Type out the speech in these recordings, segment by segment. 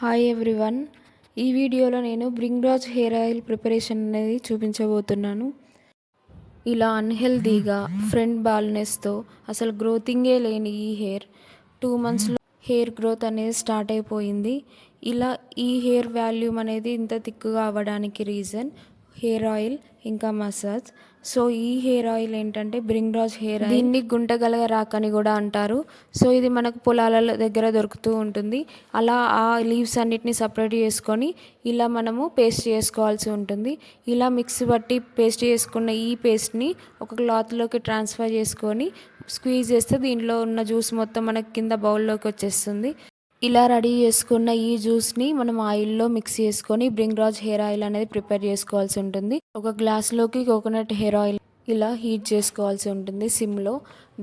Hi everyone. ఈ వీడియోలో నేను బ్రింగ్రాజ్ హెయిర్ ఆయిల్ ప్రిపరేషన్ అనేది చూపించబోతున్నాను. ఇలా అన్హెల్దీగా ఫ్రంట్ బాల్నెస్తో అసలు గ్రోతింగే లేని ఈ హెయిర్ 2 మంత్స్లో హెయిర్ గ్రోత్ అనేది స్టార్ట్ అయిపోయింది. ఇలా ఈ హెయిర్ వాల్యూమ్ అనేది ఇంత థిక్గా అవ్వడానికి రీజన్ హెయిర్ ఆయిల్ ఇంకా మసాజ్. సో ఈ హెయిర్ ఆయిల్ ఏంటంటే బ్రింగ్రాజ్ హెయిర్ ఆయిల్. దీన్ని గుంటగలగ రాకని కూడా అంటారు. సో ఇది మనకు పొలాల దగ్గర దొరుకుతూ ఉంటుంది. అలా ఆ లీవ్స్ అన్నిటిని సపరేట్ చేసుకొని ఇలా మనము పేస్ట్ చేసుకోవాల్సి ఉంటుంది. ఇలా మిక్సీ బట్టి పేస్ట్ చేసుకున్న ఈ పేస్ట్ని ఒక క్లాత్లోకి ట్రాన్స్ఫర్ చేసుకొని స్క్వీజ్ చేస్తే దీంట్లో ఉన్న జ్యూస్ మొత్తం మనకి కింద బౌల్లోకి వచ్చేస్తుంది. ఇలా రెడీ చేసుకున్న ఈ జ్యూస్ని మనం ఆయిల్లో మిక్స్ చేసుకొని బ్రింగ్రాజ్ హెయిర్ ఆయిల్ అనేది ప్రిపేర్ చేసుకోవాల్సి ఉంటుంది. ఒక గ్లాస్లోకి కోకోనట్ హెయిర్ ఆయిల్ ఇలా హీట్ చేసుకోవాల్సి ఉంటుంది సిమ్లో.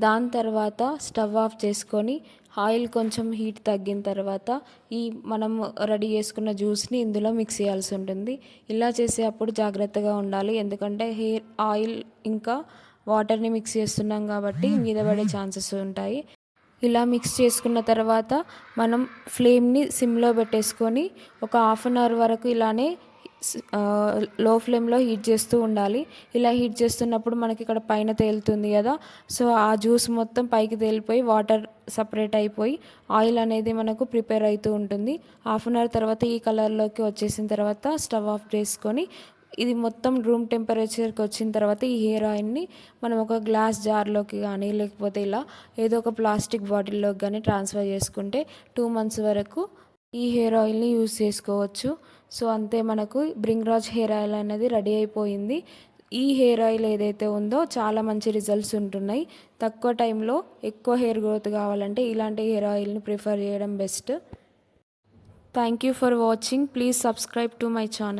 దాని తర్వాత స్టవ్ ఆఫ్ చేసుకొని ఆయిల్ కొంచెం హీట్ తగ్గిన తర్వాత ఈ మనం రెడీ చేసుకున్న జ్యూస్ని ఇందులో మిక్స్ చేయాల్సి ఉంటుంది. ఇలా చేసేటప్పుడు జాగ్రత్తగా ఉండాలి, ఎందుకంటే హెయిర్ ఆయిల్ ఇంకా వాటర్ని మిక్స్ చేస్తున్నాం కాబట్టి మీద పడే ఛాన్సెస్ ఉంటాయి. ఇలా మిక్స్ చేసుకున్న తర్వాత మనం ఫ్లేమ్ని సిమ్లో పెట్టేసుకొని ఒక హాఫ్ అన్ అవర్ వరకు ఇలానే లో ఫ్లేమ్లో హీట్ చేస్తూ ఉండాలి. ఇలా హీట్ చేస్తున్నప్పుడు మనకి ఇక్కడ పైన తేలుతుంది కదా, సో ఆ జ్యూస్ మొత్తం పైకి తేలిపోయి వాటర్ సపరేట్ అయిపోయి ఆయిల్ అనేది మనకు ప్రిపేర్ అవుతూ ఉంటుంది. హాఫ్ అన్ అవర్ తర్వాత ఈ కలర్లోకి వచ్చేసిన తర్వాత స్టవ్ ఆఫ్ చేసుకొని ఇది మొత్తం రూమ్ టెంపరేచర్కి వచ్చిన తర్వాత ఈ హెయిర్ ఆయిల్ని మనం ఒక గ్లాస్ జార్లోకి కానీ లేకపోతే ఇలా ఏదో ఒక ప్లాస్టిక్ బాటిల్లోకి కానీ ట్రాన్స్ఫర్ చేసుకుంటే 2 మంత్స్ వరకు ఈ హెయిర్ ఆయిల్ని యూస్ చేసుకోవచ్చు. సో అంతే, మనకు బ్రింగ్రాజ్ హెయిర్ ఆయిల్ అనేది రెడీ అయిపోయింది. ఈ హెయిర్ ఆయిల్ ఏదైతే ఉందో చాలా మంచి రిజల్ట్స్ ఉంటున్నాయి. తక్కువ టైంలో ఎక్కువ హెయిర్ గ్రోత్ కావాలంటే ఇలాంటి హెయిర్ ఆయిల్ని ప్రిఫర్ చేయడం best. Thank you for watching. Please subscribe to my channel.